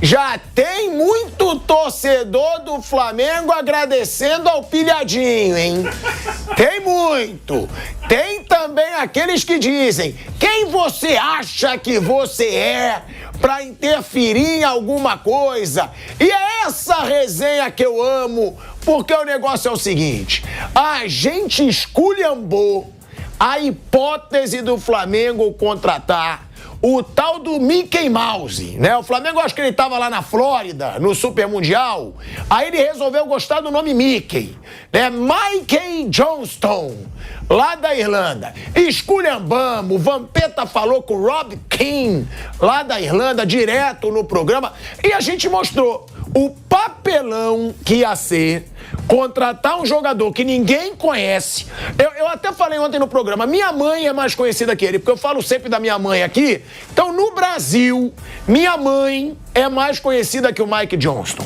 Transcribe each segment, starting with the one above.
Já tem muito torcedor do Flamengo agradecendo ao pilhadinho, hein? Tem muito. Tem também aqueles que dizem: quem você acha que você é pra interferir em alguma coisa? E é essa resenha que eu amo, porque o negócio é o seguinte: a gente esculhambou a hipótese do Flamengo contratar o tal do Mickey Mouse, né? O Flamengo, acho que ele tava lá na Flórida, no Super Mundial. Aí ele resolveu gostar do nome Mickey, né? Mikey Johnston, lá da Irlanda. Esculhambamos, o Vampeta falou com o Rob Keane, lá da Irlanda, direto no programa. E a gente mostrou o papelão que ia ser contratar um jogador que ninguém conhece. Eu até falei ontem no programa, minha mãe é mais conhecida que ele, porque eu falo sempre da minha mãe aqui. Então, no Brasil, minha mãe é mais conhecida que o Mike Johnston.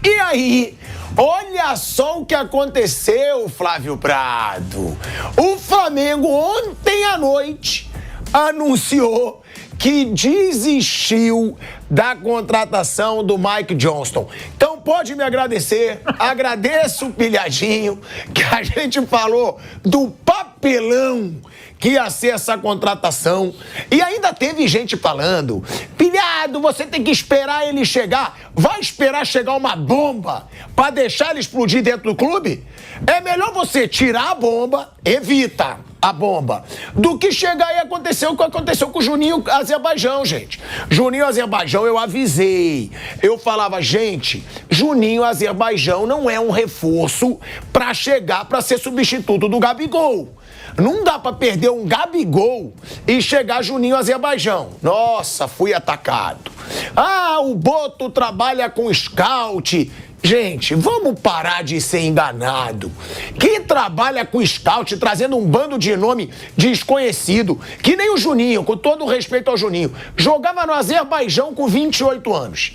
E aí, olha só o que aconteceu, Flávio Prado. O Flamengo, ontem à noite, anunciou que desistiu da contratação do Mike Johnston. Então pode me agradecer, agradeço o pilhadinho, que a gente falou do papelão que ia ser essa contratação. E ainda teve gente falando: pilhado, você tem que esperar ele chegar. Vai esperar chegar uma bomba pra deixar ele explodir dentro do clube? É melhor você tirar a bomba, evita a bomba, do que chegar e acontecer o que aconteceu com o Juninho Azerbaijão, gente. Juninho Azerbaijão, eu avisei. Eu falava: gente, Juninho Azerbaijão não é um reforço pra chegar pra ser substituto do Gabigol. Não dá pra perder um Gabigol e chegar Juninho Azerbaijão. Nossa, fui atacado. Ah, o Boto trabalha com scout. Gente, vamos parar de ser enganado. Quem trabalha com scout trazendo um bando de nome desconhecido, que nem o Juninho, com todo o respeito ao Juninho, jogava no Azerbaijão com 28 anos.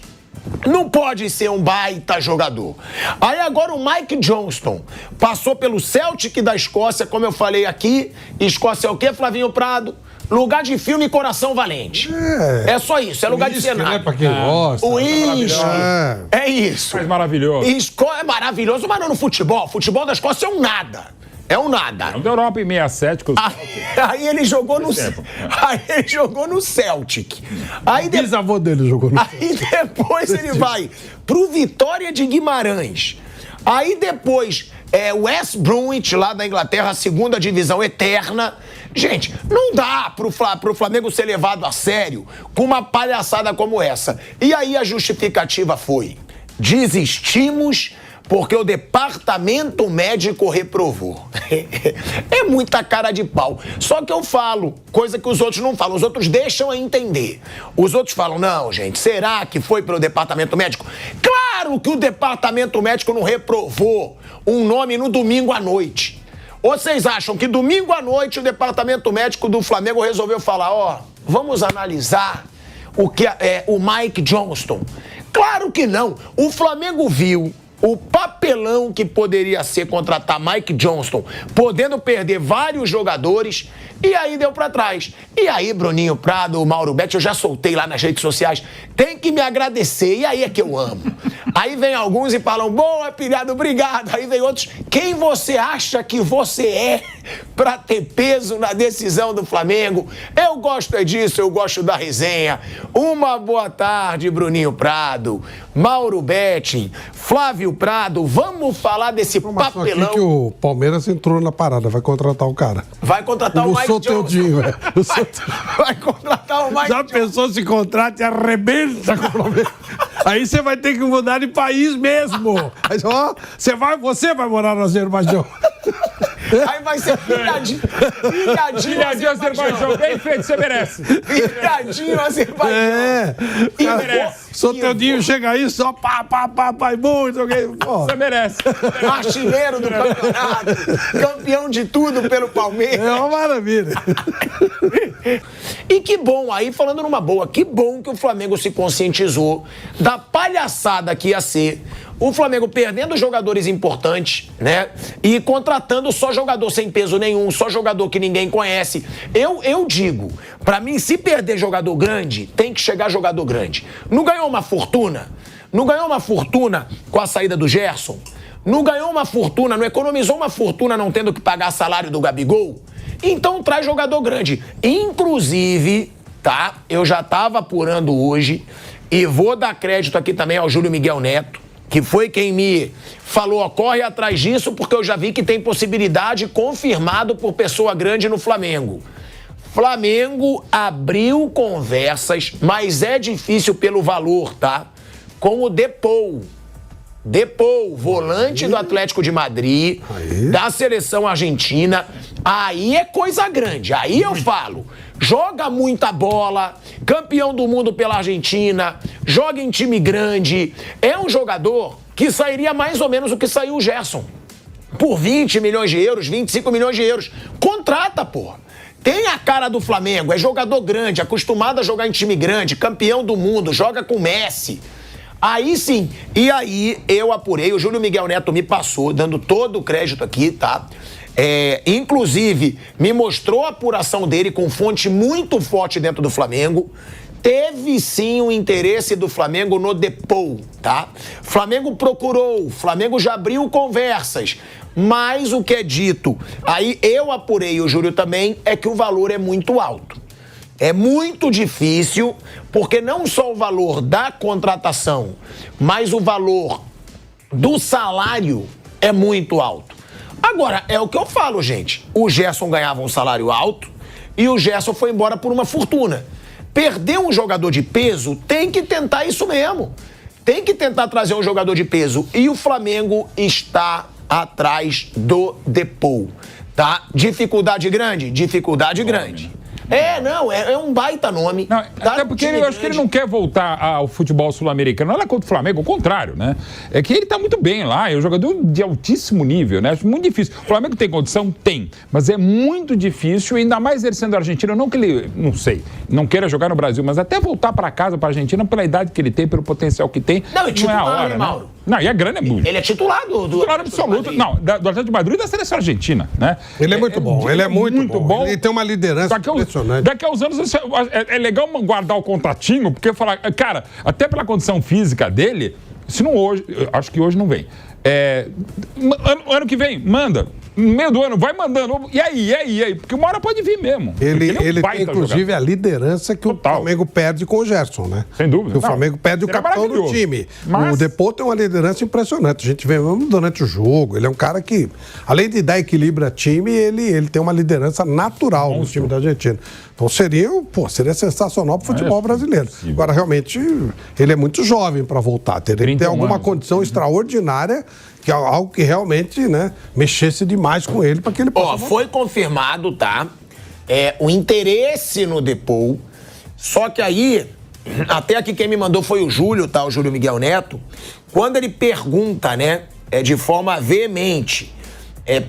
Não pode ser um baita jogador. Aí agora o Mike Johnston passou pelo Celtic da Escócia, como eu falei aqui. Escócia é o quê, Flavinho Prado? Lugar de filme e coração valente. É só isso, é lugar de cenário. Né, pra quem gosta. O uísque. É isso. Mas maravilhoso. É maravilhoso, mas não no futebol. Futebol da Escócia é um nada. É um nada. Não da Europa em 67. Aí ele jogou no... Aí ele jogou no Celtic. Aí O bisavô dele jogou no Aí depois ele vai pro Vitória de Guimarães. Aí depois o West Bromwich, lá da Inglaterra, a segunda divisão eterna. Gente, não dá pro Flamengo ser levado a sério com uma palhaçada como essa. E aí a justificativa foi: desistimos porque o departamento médico reprovou. É muita cara de pau. Só que eu falo coisa que os outros não falam. Os outros deixam a entender. Os outros falam: não, gente, será que foi pelo departamento médico? Claro que o departamento médico não reprovou um nome no domingo à noite. Ou vocês acham que domingo à noite o departamento médico do Flamengo resolveu falar: ó, vamos analisar o Mike Johnston? Claro que não. O Flamengo viu o papelão que poderia ser contratar Mike Johnston, podendo perder vários jogadores, e aí deu pra trás. E aí, Bruninho Prado, Mauro Betti, eu já soltei lá nas redes sociais, tem que me agradecer, e aí é que eu amo. Aí vem alguns e falam: boa, pilhado, obrigado. Aí vem outros: quem você acha que você é pra ter peso na decisão do Flamengo? Eu gosto disso, eu gosto da resenha. Uma boa tarde, Bruninho Prado, Mauro Betti, Flávio Prado. Vamos falar desse papelão. Aqui que o Palmeiras entrou na parada, vai contratar o cara. Vai contratar o Mike Soteudinho, Johnston. Vai contratar o Mike Já Johnston. pensou se contrata e arrebenta com o Palmeiras? Aí você vai ter que mudar de país mesmo. Aí, ó, você vai morar no Azerbaijão. Aí vai ser pilhadinho Azerbaijão. Bem feito, você merece. Pilhadinho Azerbaijão. E merece. Soteudinho chega aí só pá, e muito. Você merece. Artilheiro do campeonato. Campeão de tudo pelo Palmeiras. É uma maravilha. E que bom, aí falando numa boa, que bom que o Flamengo se conscientizou da palhaçada que ia ser o Flamengo perdendo jogadores importantes, né? E contratando só jogador sem peso nenhum, só jogador que ninguém conhece. Eu digo, pra mim, se perder jogador grande, tem que chegar jogador grande. Não ganhou uma fortuna? Não ganhou uma fortuna com a saída do Gerson? Não ganhou uma fortuna, não economizou uma fortuna não tendo que pagar salário do Gabigol? Então traz jogador grande. Inclusive, tá? Eu já tava apurando hoje e vou dar crédito aqui também ao Júlio Miguel Neto, que foi quem me falou, ó, corre atrás disso, porque eu já vi que tem possibilidade confirmado por pessoa grande no Flamengo. Flamengo abriu conversas, mas é difícil pelo valor, tá? Com o Depou, volante do Atlético de Madrid, da seleção argentina. Aí é coisa grande, aí eu falo. Joga muita bola, campeão do mundo pela Argentina, joga em time grande. É um jogador que sairia mais ou menos o que saiu o Gerson. Por 20 milhões de euros, 25 milhões de euros. Contrata, porra. Tem a cara do Flamengo, é jogador grande, acostumado a jogar em time grande, campeão do mundo, joga com Messi. Aí sim, e aí eu apurei, o Júlio Miguel Neto me passou, dando todo o crédito aqui, tá? Inclusive, me mostrou a apuração dele com fonte muito forte dentro do Flamengo. Teve sim o interesse do Flamengo no Depou, tá? Flamengo procurou, Flamengo já abriu conversas, mas o que é dito, aí eu apurei, o Júlio também, é que o valor é muito alto. É muito difícil, porque não só o valor da contratação, mas o valor do salário é muito alto. Agora, é o que eu falo, gente. O Gerson ganhava um salário alto e o Gerson foi embora por uma fortuna. Perder um jogador de peso, tem que tentar isso mesmo. Tem que tentar trazer um jogador de peso. E o Flamengo está atrás do Depou, tá? Dificuldade grande? Dificuldade grande. É um baita nome. Não, até porque eu acho que ele não quer voltar ao futebol sul-americano. Não é contra o Flamengo, ao contrário, né? É que ele tá muito bem lá, é um jogador de altíssimo nível, né? Acho muito difícil. O Flamengo tem condição? Tem. Mas é muito difícil, ainda mais ele sendo argentino. Não que ele, não sei, não queira jogar no Brasil, mas até voltar para casa, para a Argentina, pela idade que ele tem, pelo potencial que tem, não é a hora, né? Mauro. Não, e a grana é muito. Ele é titular do titular absoluto. Não, do Atlético de Madrid e da seleção argentina, né? Ele é muito bom, ele é muito bom. Ele tem uma liderança impressionante. Daqui a uns anos é legal guardar o contatinho, porque falar, cara, até pela condição física dele, se não hoje, acho que hoje não vem. Ano que vem, manda. No meio do ano, vai mandando. E aí? Porque uma hora pode vir mesmo. Ele tem, inclusive, a liderança que total. O Flamengo perde com o Gerson, né? Sem dúvida. O Flamengo perde o capitão do time. Mas... O Depou tem uma liderança impressionante. A gente vê mesmo durante o jogo. Ele é um cara que, além de dar equilíbrio a time, ele tem uma liderança natural no time da Argentina. Então seria sensacional pro futebol brasileiro. Agora, realmente, ele é muito jovem para voltar. Teria que ter alguma condição extraordinária, que é algo que realmente, né, mexesse demais com ele para que ele possa... Foi confirmado, tá? O interesse no Depou. Só que aí, até aqui quem me mandou foi o Júlio, tá? O Júlio Miguel Neto. Quando ele pergunta, né, de forma veemente,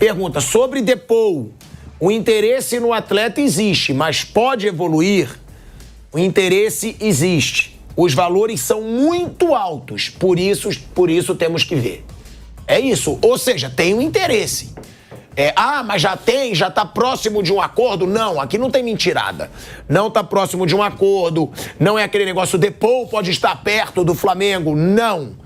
pergunta sobre Depou. O interesse no atleta existe, mas pode evoluir? O interesse existe. Os valores são muito altos, por isso temos que ver. É isso, ou seja, tem um interesse. Mas já tá próximo de um acordo? Não, aqui não tem mentirada. Não tá próximo de um acordo, não é aquele negócio, Depou pode estar perto do Flamengo, não.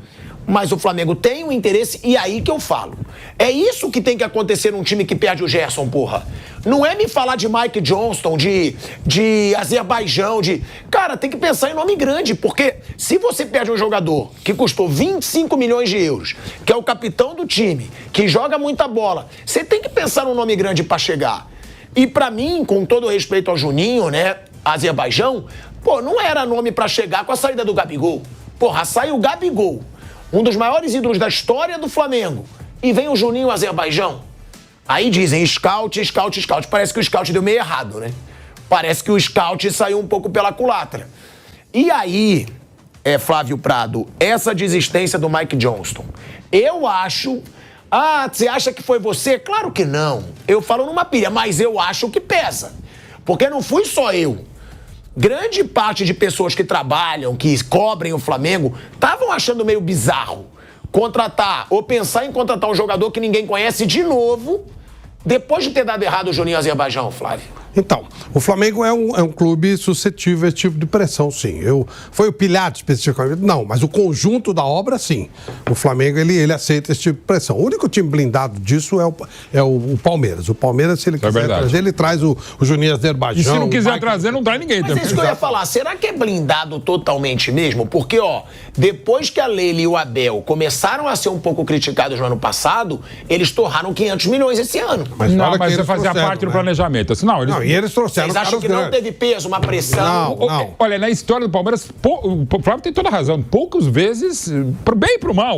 Mas o Flamengo tem um interesse e aí que eu falo. É isso que tem que acontecer num time que perde o Gerson, porra. Não é me falar de Mike Johnston, de Azerbaijão, Cara, tem que pensar em nome grande, porque se você perde um jogador que custou 25 milhões de euros, que é o capitão do time, que joga muita bola, você tem que pensar num nome grande pra chegar. E pra mim, com todo respeito ao Juninho, né, Azerbaijão, não era nome pra chegar com a saída do Gabigol. Porra, sai o Gabigol, um dos maiores ídolos da história do Flamengo, e vem o Juninho Azerbaijão. Aí dizem scout. Parece que o scout deu meio errado, né? Parece que o scout saiu um pouco pela culatra. E aí, Flávio Prado, essa desistência do Mike Johnston, eu acho... você acha que foi você? Claro que não. Eu falo numa pilha, mas eu acho que pesa. Porque não fui só eu. Grande parte de pessoas que trabalham, que cobrem o Flamengo, estavam achando meio bizarro. contratar ou pensar em contratar um jogador que ninguém conhece de novo, depois de ter dado errado o Juninho Azerbaijão, Flávio? Então, o Flamengo é um clube suscetível a esse tipo de pressão, sim. Foi o Pilhado especificamente? Não, mas o conjunto da obra, sim. O Flamengo, ele aceita esse tipo de pressão. O único time blindado disso é o Palmeiras. O Palmeiras, se ele quiser trazer, ele traz o Juninho Azerbaijão. E se não quiser trazer, não traz ninguém. Mas é isso que eu ia falar. Será que é blindado totalmente mesmo? Porque, depois que a Leila e o Abel começaram a ser um pouco criticados no ano passado, eles torraram 500 milhões esse ano. Mas você fazia parte do planejamento. Assim, e eles trouxeram. Vocês acham que não teve peso, uma pressão? Não. Olha, na história do Palmeiras, o Flávio tem toda a razão. Poucas vezes, pro bem e pro mal,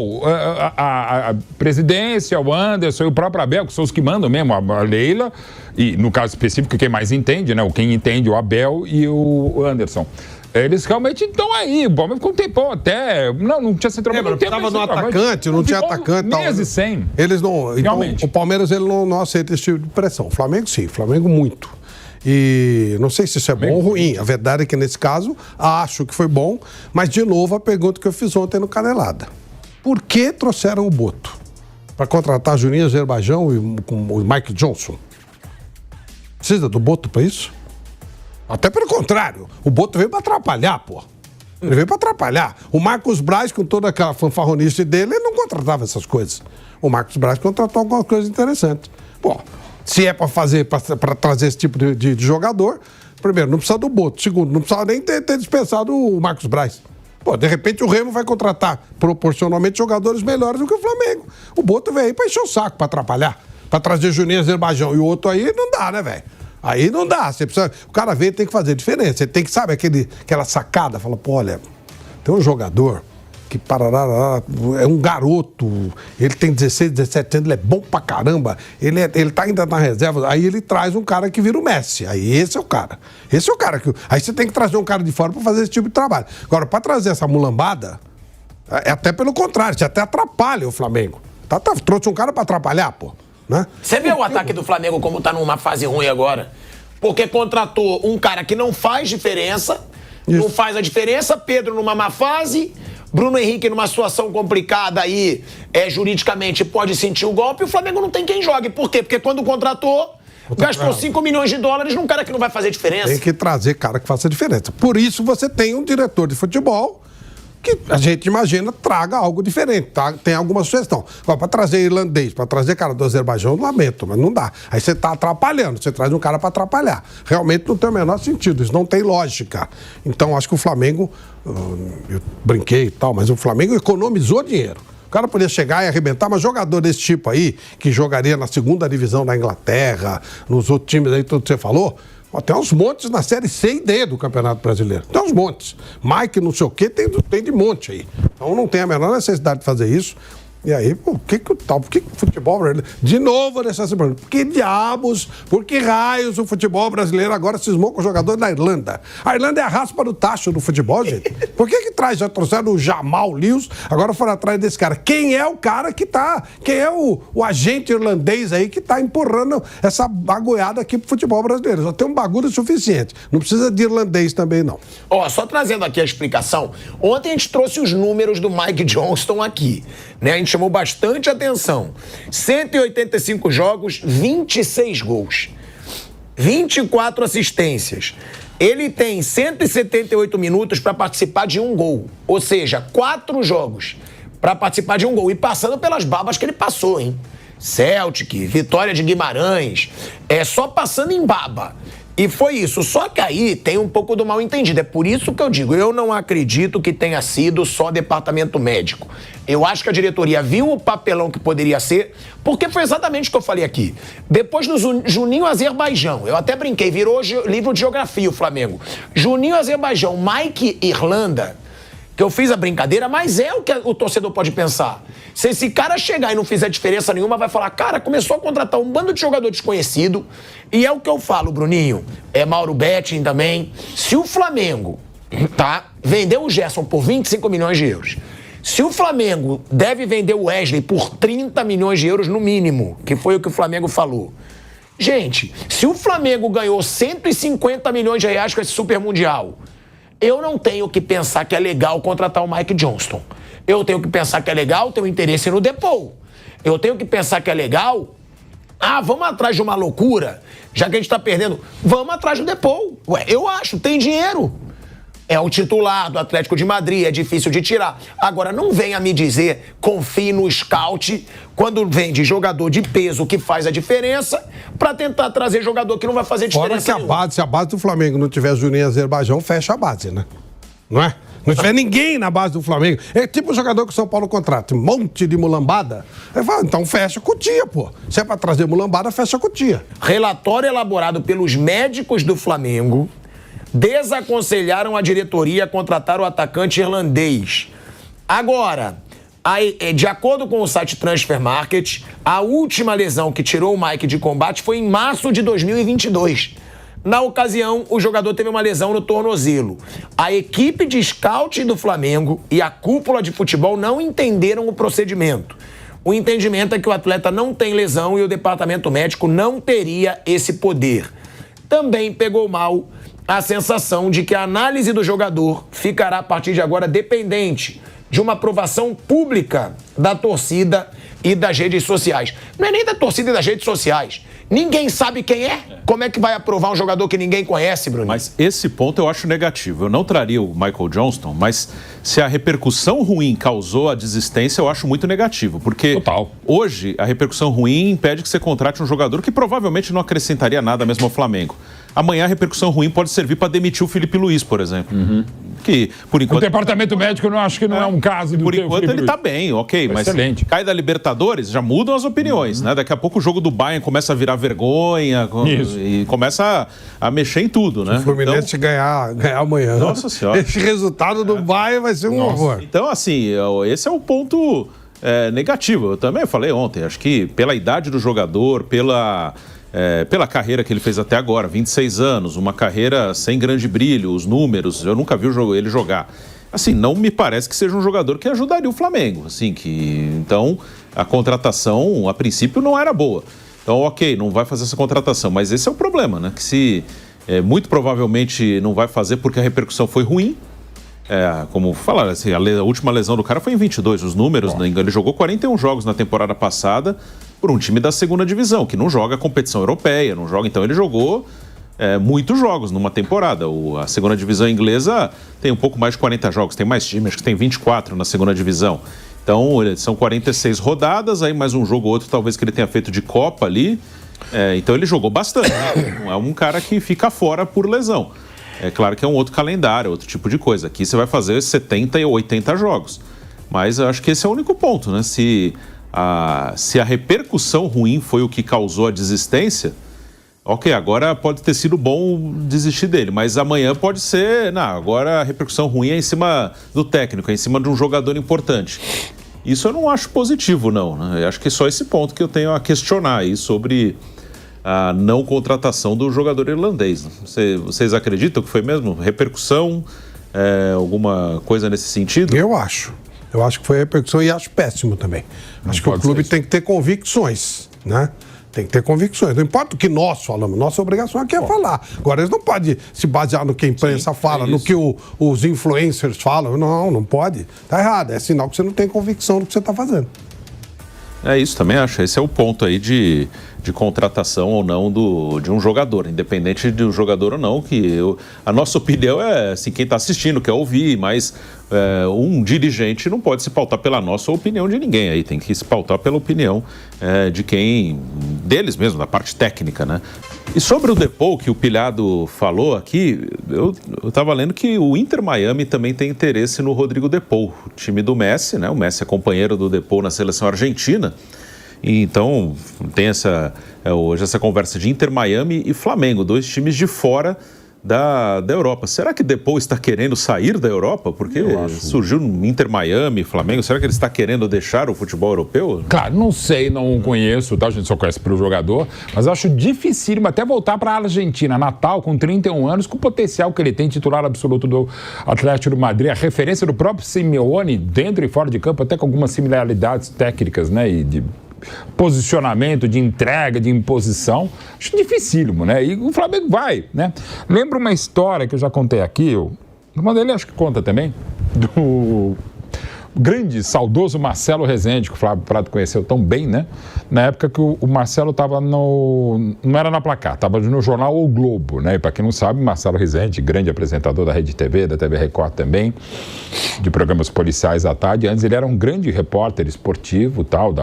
a presidência, o Anderson e o próprio Abel, que são os que mandam mesmo, a Leila, e no caso específico, quem mais entende, né? Quem entende, o Abel e o Anderson. Eles realmente estão aí. O Palmeiras ficou um tempão até. Não tinha centroavante. Mas precisava de um atacante, não tinha atacante. Meses sem. Eles não. Realmente. Então, o Palmeiras ele não aceita esse tipo de pressão. O Flamengo, sim. O Flamengo, muito. E não sei se isso é bom ou ruim. A verdade é que, nesse caso, acho que foi bom. Mas, de novo, a pergunta que eu fiz ontem no Canelada. Por que trouxeram o Boto? Para contratar Juninho Azerbaijão e com o Mike Johnson? Precisa do Boto para isso? Até pelo contrário. O Boto veio para atrapalhar, pô. Ele veio para atrapalhar. O Marcos Braz, com toda aquela fanfarronice dele, ele não contratava essas coisas. O Marcos Braz contratou algumas coisas interessantes. Pô, se é para trazer esse tipo de jogador, primeiro, não precisa do Boto. Segundo, não precisa nem ter dispensado o Marcos Braz. Pô, de repente o Remo vai contratar proporcionalmente jogadores melhores do que o Flamengo. O Boto veio aí para encher o saco, para atrapalhar. Para trazer Juninho Azerbaijão. E o outro aí não dá, né, velho? Aí não dá. Você precisa, o cara veio tem que fazer diferença. Você tem que, sabe, aquela sacada. Fala, pô, olha, tem um jogador que é um garoto, ele tem 16, 17 anos, ele é bom pra caramba, ele tá ainda na reserva, aí ele traz um cara que vira o Messi, aí esse é o cara. Esse é o cara que... Aí você tem que trazer um cara de fora pra fazer esse tipo de trabalho. Agora, pra trazer essa mulambada, é até pelo contrário, você até atrapalha o Flamengo. Trouxe um cara pra atrapalhar, pô. Né? Você vê o ataque do Flamengo como tá numa fase ruim agora? Porque contratou um cara que não faz diferença, não faz a diferença, Pedro numa má fase, Bruno Henrique numa situação complicada aí, juridicamente pode sentir o golpe, e o Flamengo não tem quem jogue. Por quê? Porque quando contratou, gastou 5 milhões de dólares num cara que não vai fazer diferença. Tem que trazer cara que faça diferença. Por isso você tem um diretor de futebol que a gente imagina traga algo diferente, tá? Tem alguma sugestão. Agora, para trazer irlandês, para trazer cara do Azerbaijão, eu lamento, mas não dá. Aí você tá atrapalhando, você traz um cara para atrapalhar. Realmente não tem o menor sentido, isso não tem lógica. Então, acho que o Flamengo, eu brinquei e tal, mas o Flamengo economizou dinheiro. O cara podia chegar e arrebentar, mas jogador desse tipo aí, que jogaria na segunda divisão da Inglaterra, nos outros times aí, tudo que você falou, tem uns montes na Série C e D do Campeonato Brasileiro. Tem uns montes. Mike, não sei o quê, tem de monte aí. Então não tem a menor necessidade de fazer isso. E aí, por que o futebol brasileiro... De novo, nessa semana, por que raios o futebol brasileiro agora cismou com o jogador da Irlanda? A Irlanda é a raspa do tacho do futebol, gente. Por que já trouxeram o Jamal Lewis, agora foram atrás desse cara? Quem é o cara que tá... Quem é o agente irlandês aí que tá empurrando essa bagoiada aqui pro futebol brasileiro? Já tem um bagulho suficiente. Não precisa de irlandês também, não. Só trazendo aqui a explicação. Ontem a gente trouxe os números do Mike Johnston aqui, né? A gente chamou bastante atenção. 185 jogos, 26 gols. 24 assistências. Ele tem 178 minutos para participar de um gol. Ou seja, 4 jogos para participar de um gol. E passando pelas babas que ele passou, hein? Celtic, Vitória de Guimarães. Só passando em baba. E foi isso. Só que aí tem um pouco do mal entendido. É por isso que eu digo, eu não acredito que tenha sido só departamento médico. Eu acho que a diretoria viu o papelão que poderia ser, porque foi exatamente o que eu falei aqui. Depois do Juninho Azerbaijão, eu até brinquei, virou livro de geografia o Flamengo. Juninho Azerbaijão, Mike Irlanda, que eu fiz a brincadeira, mas é o que o torcedor pode pensar. Se esse cara chegar e não fizer diferença nenhuma, vai falar, cara, começou a contratar um bando de jogador desconhecido, e é o que eu falo, Bruninho, Mauro Betting também, se o Flamengo, vendeu o Gerson por 25 milhões de euros, se o Flamengo deve vender o Wesley por 30 milhões de euros no mínimo, que foi o que o Flamengo falou, gente, se o Flamengo ganhou 150 milhões de reais com esse Super Mundial, eu não tenho que pensar que é legal contratar o Mike Johnston. Eu tenho que pensar que é legal ter um interesse no Depou. Eu tenho que pensar que é legal... vamos atrás de uma loucura, já que a gente tá perdendo. Vamos atrás do Depou. Ué, eu acho, tem dinheiro. É o titular do Atlético de Madrid, é difícil de tirar. Agora, não venha me dizer, confie no scout, quando vem de jogador de peso que faz a diferença, pra tentar trazer jogador que não vai fazer diferença. Fora que se a base do Flamengo não tiver Juninho Azerbaijão, fecha a base, né? Não é? Não tiver ninguém na base do Flamengo. É tipo o jogador que o São Paulo contrata, um monte de mulambada. Ele fala, então fecha a cutia, pô. Se é pra trazer mulambada, fecha a cutia. Relatório elaborado pelos médicos do Flamengo desaconselharam a diretoria a contratar o atacante irlandês. Agora, de acordo com o site Transfer Market, a última lesão que tirou o Mike de combate foi em março de 2022. Na ocasião, o jogador teve uma lesão no tornozelo. A equipe de scout do Flamengo e a cúpula de futebol não entenderam o procedimento. O entendimento é que o atleta não tem lesão e o departamento médico não teria esse poder. Também pegou mal a sensação de que a análise do jogador ficará a partir de agora dependente de uma aprovação pública da torcida e das redes sociais. Não é nem da torcida e das redes sociais. Ninguém sabe quem é. Como é que vai aprovar um jogador que ninguém conhece, Bruno? Mas esse ponto eu acho negativo. Eu não traria o Michael Johnston, mas se a repercussão ruim causou a desistência, eu acho muito negativo. Porque hoje a repercussão ruim impede que você contrate um jogador que provavelmente não acrescentaria nada mesmo ao Flamengo. Amanhã a repercussão ruim pode servir para demitir o Felipe Luiz, por exemplo. Que, por enquanto... O departamento médico eu não acho que não é um caso... Por enquanto ele está bem, ok. Mas excelente. Cai da Libertadores, já mudam as opiniões, né? Daqui a pouco o jogo do Bayern começa a virar vergonha e começa a mexer em tudo, né? Se o Fluminense ganhar amanhã. Nossa Senhora. Esse resultado do Bayern vai ser um horror. Então, assim, esse é o ponto negativo. Eu também falei ontem, acho que pela idade do jogador, pela carreira que ele fez até agora, 26 anos, uma carreira sem grande brilho, os números, eu nunca vi ele jogar. Assim, não me parece que seja um jogador que ajudaria o Flamengo. Assim, então, a contratação, a princípio, não era boa. Então, ok, não vai fazer essa contratação. Mas esse é o problema, né? Que se muito provavelmente não vai fazer porque a repercussão foi ruim. Como falaram, assim, a última lesão do cara foi em 22. Os números, né? Ele jogou 41 jogos na temporada passada por um time da segunda divisão, que não joga competição europeia, não joga. Então ele jogou muitos jogos numa temporada. A segunda divisão inglesa tem um pouco mais de 40 jogos, tem mais time, acho que tem 24 na segunda divisão. Então são 46 rodadas, aí mais um jogo ou outro talvez que ele tenha feito de Copa ali. Então ele jogou bastante, né? Não é um cara que fica fora por lesão. É claro que é um outro calendário, outro tipo de coisa. Aqui você vai fazer 70 ou 80 jogos. Mas eu acho que esse é o único ponto, né? Se a repercussão ruim foi o que causou a desistência, ok, agora pode ter sido bom desistir dele, mas amanhã pode ser... Não, agora a repercussão ruim é em cima do técnico, é em cima de um jogador importante. Isso eu não acho positivo, não, né? Eu acho que é só esse ponto que eu tenho a questionar aí sobre a não contratação do jogador irlandês. Vocês acreditam que foi mesmo? Repercussão? Alguma coisa nesse sentido? Eu acho que foi repercussão e acho péssimo também. Acho que o clube tem que ter convicções, né? Tem que ter convicções. Não importa o que nós falamos, nossa obrigação aqui é falar. Agora, eles não podem se basear no que a imprensa fala, no que os influencers falam. Não pode. Tá errado. É sinal que você não tem convicção do que você está fazendo. É isso, também acho. Esse é o ponto aí de contratação ou não de um jogador, independente do jogador ou não, a nossa opinião é assim, quem está assistindo quer ouvir, mas um dirigente não pode se pautar pela nossa opinião de ninguém, aí tem que se pautar pela opinião deles mesmo, da parte técnica, né? E sobre o Depou, que o Pilhado falou aqui, eu estava lendo que o Inter Miami também tem interesse no Rodrigo Depou, o time do Messi, né? O Messi é companheiro do Depou na seleção argentina. E então tem hoje essa conversa de Inter Miami e Flamengo, dois times de fora da Europa. Será que Depou está querendo sair da Europa? Porque surgiu no Inter Miami, Flamengo. Será que ele está querendo deixar o futebol europeu? Claro, não sei, não conheço, tá? A gente só conhece pelo jogador, mas acho dificílimo até voltar para a Argentina, Natal, com 31 anos, com o potencial que ele tem, titular absoluto do Atlético de Madrid, a referência do próprio Simeone, dentro e fora de campo, até com algumas similaridades técnicas, né, e de posicionamento, de entrega, de imposição, acho dificílimo, né? E o Flamengo vai, né? Lembro uma história que eu já contei aqui, o irmão dele acho que conta também, grande, saudoso Marcelo Rezende, que o Flávio Prado conheceu tão bem, né? Na época que o Marcelo estava não era na Placar, estava no jornal O Globo, né? E para quem não sabe, Marcelo Rezende, grande apresentador da Rede TV, da TV Record também, de programas policiais à tarde. Antes ele era um grande repórter esportivo, tal,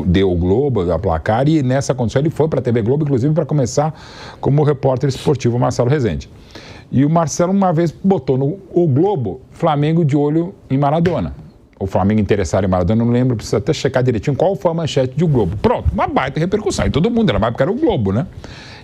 deu o Globo, da Placar, e nessa condição ele foi para a TV Globo, inclusive para começar como repórter esportivo, Marcelo Rezende. E o Marcelo uma vez botou no O Globo Flamengo de olho em Maradona. O Flamengo interessado em Maradona, não lembro, precisa até checar direitinho qual foi a manchete de O Globo. Pronto, uma baita repercussão. E todo mundo, era mais porque era O Globo, né?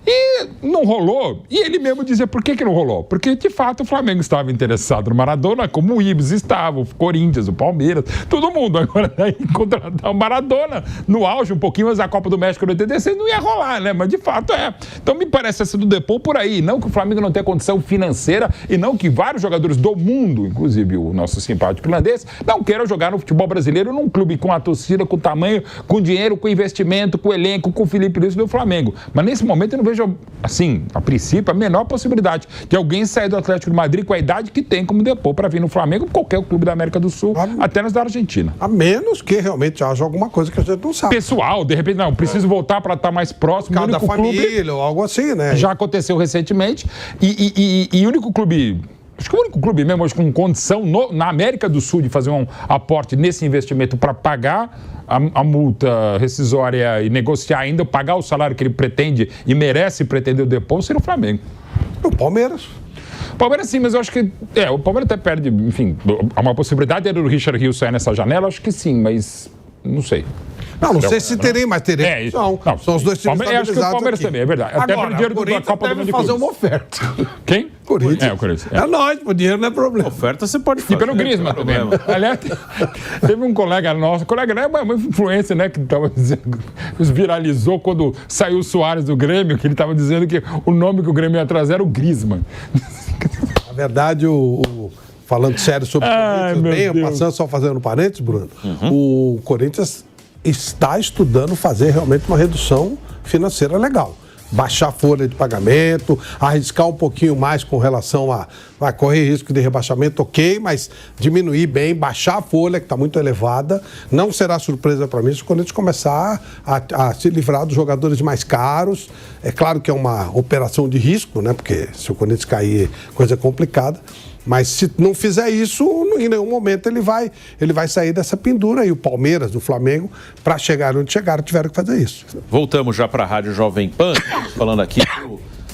E não rolou, e ele mesmo dizia por que não rolou? Porque, de fato, o Flamengo estava interessado no Maradona, como o Ibis estava, o Corinthians, o Palmeiras, todo mundo. Agora, daí, contratar o Maradona no auge, um pouquinho antes da Copa do México no 86, não ia rolar, né? Mas, de fato, é. Então, me parece essa do Depô por aí. Não que o Flamengo não tenha condição financeira e não que vários jogadores do mundo, inclusive o nosso simpático irlandês, não queiram jogar no futebol brasileiro num clube com a torcida, com tamanho, com dinheiro, com investimento, com elenco, com o Felipe Luiz do Flamengo. Mas, nesse momento, eu não vejo, assim, a princípio, a menor possibilidade de alguém sair do Atlético de Madrid com a idade que tem como Depô para vir no Flamengo, qualquer clube da América do Sul, até nos da Argentina. A menos que realmente haja alguma coisa que a gente não sabe. Pessoal, de repente, não, preciso voltar para estar mais próximo. Cada família ou algo assim, né? Já aconteceu recentemente e o único clube... Acho que o único clube mesmo hoje com condição na América do Sul de fazer um aporte nesse investimento para pagar a multa rescisória e negociar ainda, pagar o salário que ele pretende e merece pretender o Depô, seria o Flamengo. O Palmeiras. Palmeiras sim, mas eu acho que... o Palmeiras até perde, enfim, há uma possibilidade do Richard Rios sair nessa janela, acho que sim, mas não sei. Não sei se terei, mas terei. São os dois times estabilizados. Acho que o Palmeiras também, é verdade. Até agora, o Corinthians da Copa deve fazer uma oferta. Quem? Corinthians. O Corinthians. É nóis, o dinheiro não é problema. Oferta você pode fazer. E pelo Griezmann também. Aliás, teve um colega nosso, é uma influência, né, que estava dizendo, viralizou quando saiu o Soares do Grêmio, que ele estava dizendo que o nome que o Grêmio ia trazer era o Griezmann. Na verdade, falando sério sobre o Corinthians, passando só fazendo parênteses, Bruno, o Corinthians está estudando fazer realmente uma redução financeira legal. Baixar a folha de pagamento, arriscar um pouquinho mais com relação a correr risco de rebaixamento, ok, mas diminuir bem, baixar a folha, que está muito elevada. Não será surpresa para mim se o Corinthians começar a se livrar dos jogadores mais caros. É claro que é uma operação de risco, né? Porque se o Corinthians cair, coisa complicada. Mas se não fizer isso, em nenhum momento ele vai sair dessa pendura. E o Palmeiras, o Flamengo, para chegar onde chegaram, tiveram que fazer isso. Voltamos já para a Rádio Jovem Pan, falando aqui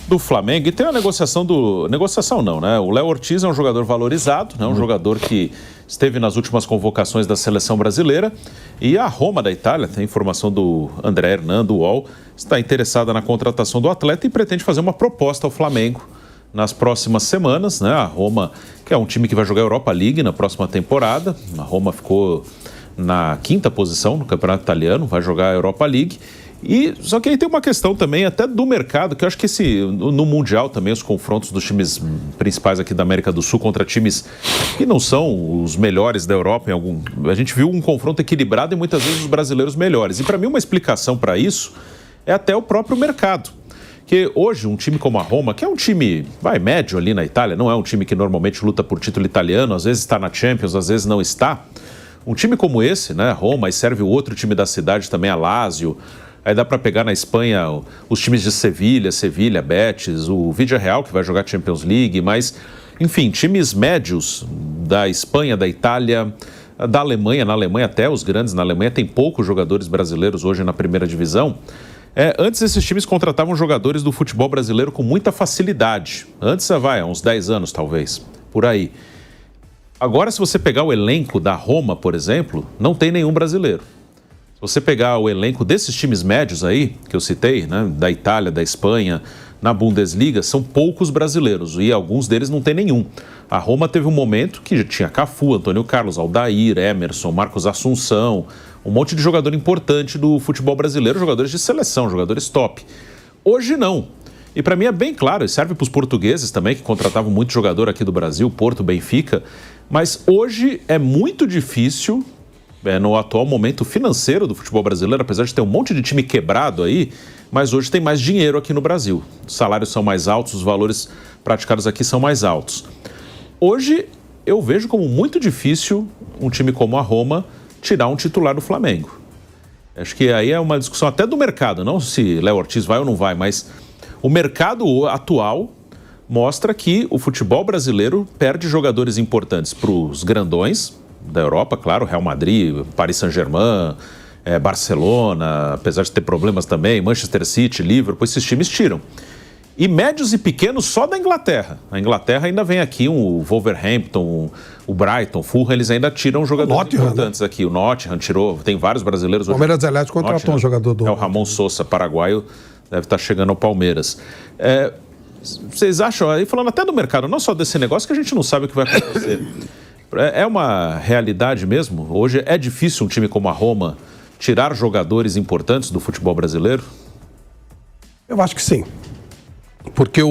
do Flamengo. E tem a negociação Negociação não, né? O Léo Ortiz é um jogador valorizado, né? Um jogador que esteve nas últimas convocações da seleção brasileira. E a Roma da Itália, tem informação do André Hernan, do UOL, está interessada na contratação do atleta e pretende fazer uma proposta ao Flamengo nas próximas semanas, né? A Roma, que é um time que vai jogar a Europa League na próxima temporada. A Roma ficou na 5ª posição no Campeonato Italiano, vai jogar a Europa League. E só que aí tem uma questão também até do mercado, que eu acho que no Mundial também os confrontos dos times principais aqui da América do Sul contra times que não são os melhores da Europa, a gente viu um confronto equilibrado e muitas vezes os brasileiros melhores. E para mim uma explicação para isso é até o próprio mercado. Que hoje um time como a Roma, que é um time, médio ali na Itália, não é um time que normalmente luta por título italiano, às vezes está na Champions, às vezes não está. Um time como esse, né, Roma, e serve o outro time da cidade também, a Lazio. Aí dá para pegar na Espanha os times de Sevilha, Betis, o Villarreal, que vai jogar Champions League, mas, enfim, times médios da Espanha, da Itália, da Alemanha. Na Alemanha, até os grandes na Alemanha, tem poucos jogadores brasileiros hoje na primeira divisão. Antes esses times contratavam jogadores do futebol brasileiro com muita facilidade. Antes, há uns 10 anos talvez, por aí. Agora, se você pegar o elenco da Roma, por exemplo, não tem nenhum brasileiro. Se você pegar o elenco desses times médios aí, que eu citei, né, da Itália, da Espanha, na Bundesliga, são poucos brasileiros e alguns deles não tem nenhum. A Roma teve um momento que já tinha Cafu, Antônio Carlos, Aldair, Emerson, Marcos Assunção, um monte de jogador importante do futebol brasileiro, jogadores de seleção, jogadores top. Hoje não. E para mim é bem claro, e serve para os portugueses também, que contratavam muito jogador aqui do Brasil, Porto, Benfica, mas hoje é muito difícil, no atual momento financeiro do futebol brasileiro, apesar de ter um monte de time quebrado aí, mas hoje tem mais dinheiro aqui no Brasil. Os salários são mais altos, os valores praticados aqui são mais altos. Hoje eu vejo como muito difícil um time como a Roma tirar um titular do Flamengo. Acho que aí é uma discussão até do mercado, não se Léo Ortiz vai ou não vai, mas o mercado atual mostra que o futebol brasileiro perde jogadores importantes para os grandões da Europa, claro, Real Madrid, Paris Saint-Germain, Barcelona, apesar de ter problemas também, Manchester City, Liverpool, esses times tiram. E médios e pequenos só da Inglaterra. A Inglaterra ainda vem aqui o Wolverhampton, o Brighton, o Fulham, eles ainda tiram jogadores importantes aqui. O Nottingham tirou, tem vários brasileiros. O Palmeiras Elétrico contratou um jogador do... o Ramon Sosa, paraguaio, deve estar chegando ao Palmeiras. Vocês acham, aí falando até do mercado, não só desse negócio, que a gente não sabe o que vai acontecer. É uma realidade mesmo? Hoje é difícil um time como a Roma tirar jogadores importantes do futebol brasileiro? Eu acho que sim. Porque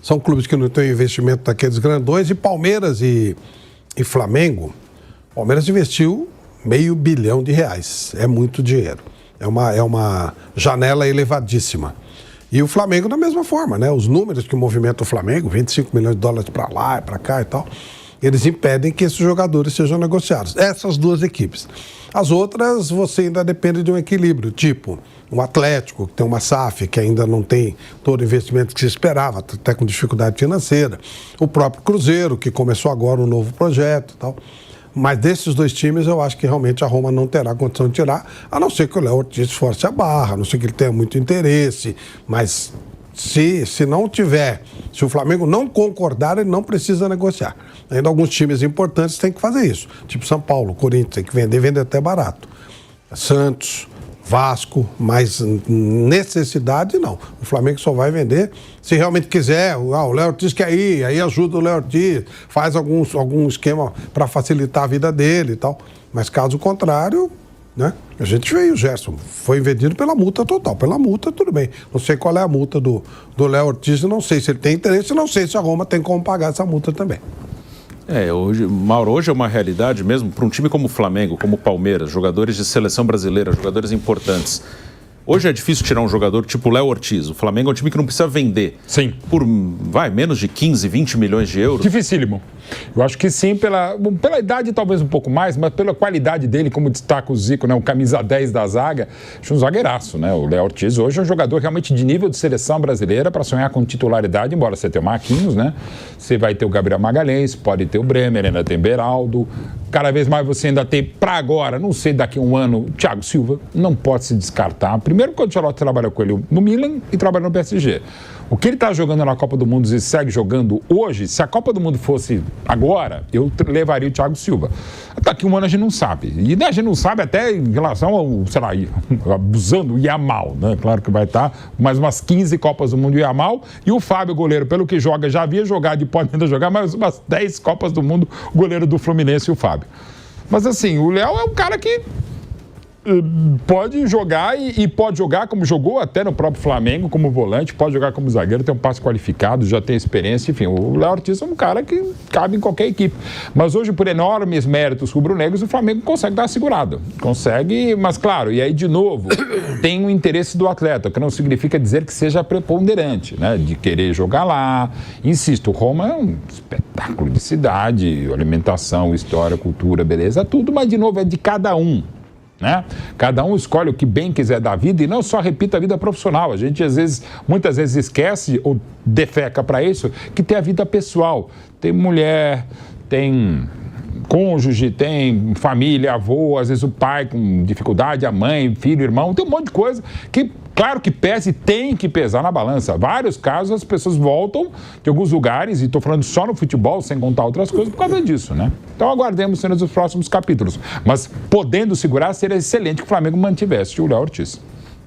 são clubes que não têm investimento daqueles grandões, e Palmeiras e Flamengo, Palmeiras investiu R$500 milhão. É muito dinheiro. É uma janela elevadíssima. E o Flamengo da mesma forma, né? Os números que movimentam o Flamengo, $25 milhões para lá e para cá e tal, eles impedem que esses jogadores sejam negociados. Essas duas equipes. As outras, você ainda depende de um equilíbrio, tipo o Atlético, que tem uma SAF, que ainda não tem todo o investimento que se esperava, até com dificuldade financeira. O próprio Cruzeiro, que começou agora um novo projeto e tal. Mas desses dois times, eu acho que realmente a Roma não terá condição de tirar, a não ser que o Léo Ortiz force a barra, a não ser que ele tenha muito interesse. Mas se não tiver, se o Flamengo não concordar, ele não precisa negociar. Ainda alguns times importantes têm que fazer isso. Tipo São Paulo, Corinthians, tem que vender até barato. Santos, Vasco, mas necessidade não. O Flamengo só vai vender se realmente quiser. O Léo Ortiz quer ir, aí ajuda o Léo Ortiz, faz algum esquema para facilitar a vida dele e tal. Mas caso contrário, né? A gente veio, o Gerson foi vendido pela multa total. Pela multa, tudo bem. Não sei qual é a multa do Léo Ortiz, não sei se ele tem interesse, não sei se a Roma tem como pagar essa multa também. Mauro, hoje é uma realidade mesmo para um time como o Flamengo, como o Palmeiras, jogadores de seleção brasileira, jogadores importantes. Hoje é difícil tirar um jogador tipo o Léo Ortiz. O Flamengo é um time que não precisa vender. Sim. Por, menos de 15, 20 milhões de euros. Dificílimo. Eu acho que sim, pela idade talvez um pouco mais, mas pela qualidade dele, como destaca o Zico, né? O camisa 10 da zaga, acho um zagueiraço, né? O Léo Ortiz hoje é um jogador realmente de nível de seleção brasileira para sonhar com titularidade, embora você tenha o Marquinhos, né? Você vai ter o Gabriel Magalhães, pode ter o Bremer, ainda tem Beraldo. Cada vez mais você ainda tem, para agora, não sei, daqui a um ano, Thiago Silva, não pode se descartar. Primeiro que o Ancelotti trabalhou com ele no Milan e trabalhou no PSG. O que ele está jogando na Copa do Mundo e segue jogando hoje, se a Copa do Mundo fosse agora, eu levaria o Thiago Silva. Daqui a um ano a gente não sabe. E a gente não sabe até em relação ao, sei lá, abusando o Yamal, né? Claro que vai estar mais umas 15 Copas do Mundo o Yamal. E o Fábio, goleiro, pelo que joga, já havia jogado e pode ainda jogar mais umas 10 Copas do Mundo, o goleiro do Fluminense e o Fábio. Mas assim, o Léo é um cara que pode jogar e pode jogar como jogou até no próprio Flamengo, como volante, pode jogar como zagueiro, tem um passe qualificado, já tem experiência, enfim, o Léo Ortiz é um cara que cabe em qualquer equipe. Mas hoje, por enormes méritos rubro-negros, o Flamengo consegue dar uma segurada. Consegue, mas claro, e aí de novo, tem o interesse do atleta, que não significa dizer que seja preponderante, né, de querer jogar lá. Insisto, Roma é um espetáculo de cidade, alimentação, história, cultura, beleza, tudo, mas de novo é de cada um. Né? Cada um escolhe o que bem quiser da vida e não só repita a vida profissional. A gente, muitas vezes esquece ou defeca para isso que tem a vida pessoal. Tem mulher, tem cônjuge, tem família, avô, às vezes o pai com dificuldade, a mãe, filho, irmão, tem um monte de coisa que, claro que pesa e tem que pesar na balança. Vários casos as pessoas voltam de alguns lugares, e estou falando só no futebol, sem contar outras coisas, por causa disso, né? Então aguardemos cenas dos próximos capítulos. Mas podendo segurar, seria excelente que o Flamengo mantivesse o Léo Ortiz.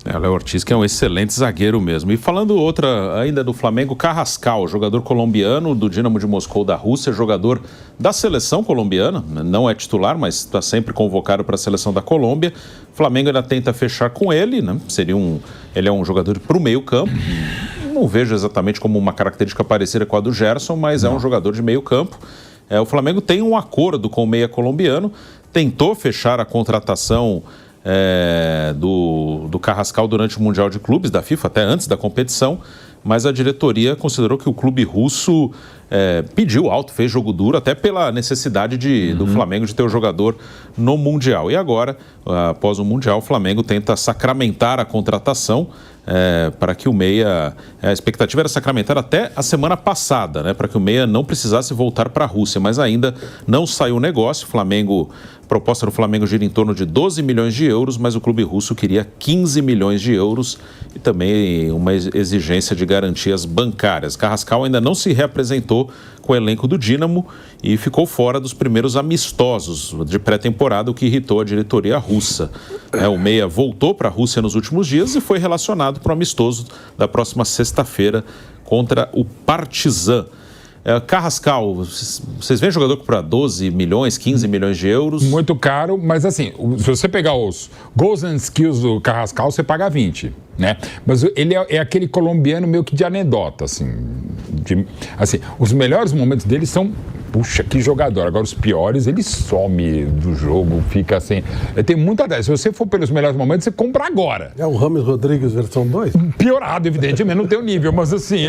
O Léo Ortiz, que é um excelente zagueiro mesmo. E falando outra ainda do Flamengo, Carrascal, jogador colombiano do Dinamo de Moscou da Rússia, jogador da seleção colombiana, não é titular, mas está sempre convocado para a seleção da Colômbia. O Flamengo ainda tenta fechar com ele, né? Ele é um jogador para o meio campo. Não vejo exatamente como uma característica parecida com a do Gerson, mas é um jogador de meio campo. O Flamengo tem um acordo com o meia colombiano, tentou fechar a contratação do Carrascal durante o Mundial de Clubes da FIFA, até antes da competição, mas a diretoria considerou que o clube russo pediu alto, fez jogo duro, até pela necessidade do Flamengo de ter o jogador no Mundial. E agora, após o Mundial, o Flamengo tenta sacramentar a contratação para que o meia... A expectativa era sacramentar até a semana passada, né, para que o meia não precisasse voltar para a Rússia, mas ainda não saiu o negócio. A proposta do Flamengo gira em torno de 12 milhões de euros, mas o clube russo queria 15 milhões de euros e também uma exigência de garantias bancárias. Carrascal ainda não se reapresentou com o elenco do Dínamo e ficou fora dos primeiros amistosos de pré-temporada, o que irritou a diretoria russa. O meia voltou para a Rússia nos últimos dias e foi relacionado para o amistoso da próxima sexta-feira contra o Partizan. Carrascal, vocês veem jogador por 12 milhões, 15 milhões de euros? Muito caro, mas assim, se você pegar os goals and skills do Carrascal, você paga 20, né? Mas ele é aquele colombiano meio que de anedota, assim. Os melhores momentos dele são... Puxa, que jogador. Agora, os piores, ele some do jogo, fica assim... Tem muita dessa. Se você for pelos melhores momentos, você compra agora. É o Rames Rodrigues versão 2? Piorado, evidentemente, não tem o nível, mas assim,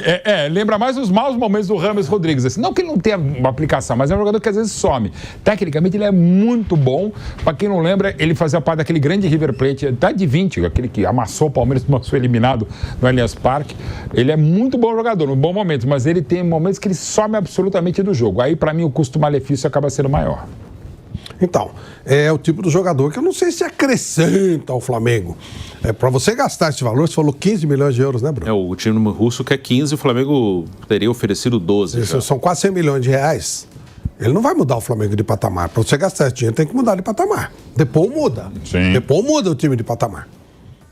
lembra mais os maus momentos do Rames Rodrigues. Assim, não que ele não tenha uma aplicação, mas é um jogador que às vezes some. Tecnicamente, ele é muito bom. Pra quem não lembra, ele fazia parte daquele grande River Plate, até de 20, aquele que amassou o Palmeiras, mas foi eliminado no Allianz Parque. Ele é muito bom jogador, em bom momento, mas ele tem momentos que ele some absolutamente do jogo. Aí, pra mim, o custo-malefício acaba sendo maior. Então, é o tipo do jogador que eu não sei se acrescenta ao Flamengo. Para você gastar esse valor, você falou 15 milhões de euros, né, Bruno? O time russo quer 15, o Flamengo teria oferecido 12. Isso, são quase 100 milhões de reais. Ele não vai mudar o Flamengo de patamar. Para você gastar esse dinheiro, tem que mudar de patamar. Depois muda. Sim. Depois muda o time de patamar.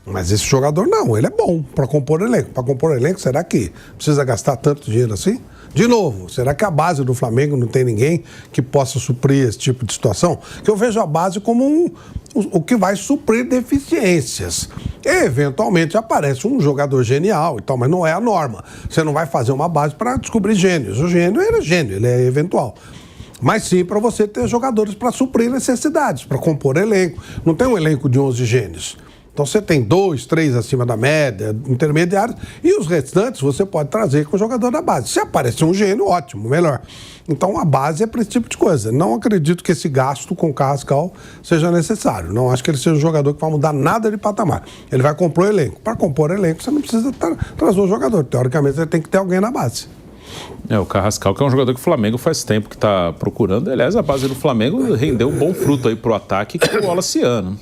Mas esse jogador não, ele é bom para compor elenco. Para compor elenco, será que precisa gastar tanto dinheiro assim? De novo, será que a base do Flamengo não tem ninguém que possa suprir esse tipo de situação? Que eu vejo a base como o que vai suprir deficiências. E, eventualmente aparece um jogador genial e tal, mas não é a norma. Você não vai fazer uma base para descobrir gênios. O gênio ele é gênio, ele é eventual. Mas sim para você ter jogadores para suprir necessidades, para compor elenco. Não tem um elenco de 11 gênios. Então você tem 2, 3 acima da média, intermediários, e os restantes você pode trazer com o jogador da base. Se aparecer um gênio, ótimo, melhor. Então a base é para esse tipo de coisa. Não acredito que esse gasto com o Carrascal seja necessário. Não acho que ele seja um jogador que vai mudar nada de patamar. Ele vai compor elenco. Para compor elenco, você não precisa trazer um jogador. Teoricamente, você tem que ter alguém na base. O Carrascal, que é um jogador que o Flamengo faz tempo que está procurando. Aliás, a base do Flamengo rendeu um bom fruto aí pro ataque, que é o Wallace Ano.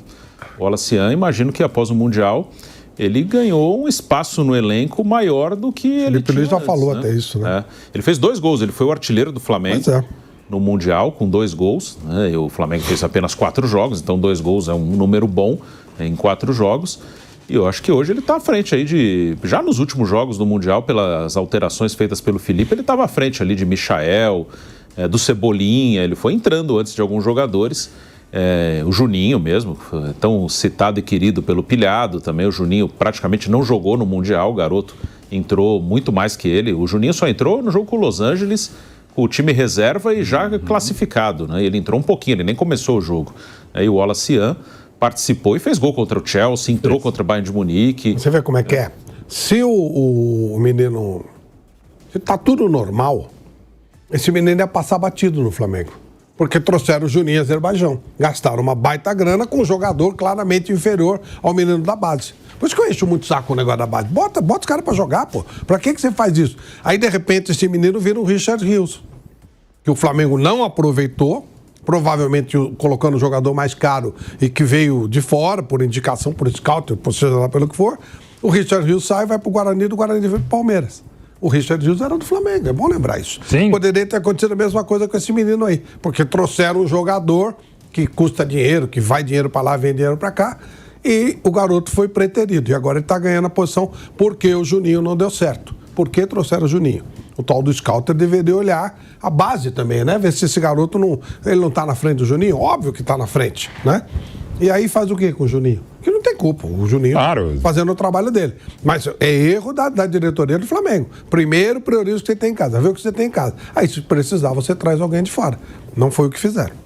O Wallace, imagino que após o Mundial, ele ganhou um espaço no elenco maior do que ele tinha. Felipe já falou até isso, né? Ele fez 2 gols, ele foi o artilheiro do Flamengo no Mundial, com 2 gols. Né? E o Flamengo fez apenas 4 jogos, então 2 gols é um número bom em 4 jogos. E eu acho que hoje ele está à frente aí já nos últimos jogos do Mundial, pelas alterações feitas pelo Felipe, ele estava à frente ali de Michael, do Cebolinha, ele foi entrando antes de alguns jogadores. O Juninho mesmo, tão citado e querido pelo Pilhado também. O Juninho praticamente não jogou no Mundial, o garoto entrou muito mais que ele. O Juninho só entrou no jogo com o Los Angeles, com o time reserva e já classificado, né? Ele entrou um pouquinho, ele nem começou o jogo. Aí o Wallace participou e fez gol contra o Chelsea, entrou contra o Bayern de Munique. Você vê como é que é? Se o menino... Se tá tudo normal, esse menino ia passar batido no Flamengo. Porque trouxeram o Juninho Azerbaijão. Gastaram uma baita grana com um jogador claramente inferior ao menino da base. Por isso que eu encho muito saco com o negócio da base. Bota os caras pra jogar, pô. Pra que você faz isso? Aí, de repente, esse menino vira o Richard Rios, que o Flamengo não aproveitou, provavelmente colocando o jogador mais caro e que veio de fora, por indicação, por scout, por seja lá pelo que for. O Richard Rios sai, vai pro Guarani, do Guarani vai pro Palmeiras. O Richard Rios era do Flamengo, é bom lembrar isso. Sim. Poderia ter acontecido a mesma coisa com esse menino aí, porque trouxeram um jogador que custa dinheiro, que vai dinheiro para lá, vem dinheiro para cá, e o garoto foi preterido. E agora ele está ganhando a posição porque o Juninho não deu certo. Por que trouxeram o Juninho? O tal do scouter deveria olhar a base também, né? Ver se esse garoto não está na frente do Juninho. Óbvio que está na frente, né? E aí faz o quê com o Juninho? Que não tem culpa, o Juninho fazendo o trabalho dele. Mas é erro da diretoria do Flamengo. Primeiro prioriza o que você tem em casa, vê o que você tem em casa. Aí se precisar, você traz alguém de fora. Não foi o que fizeram.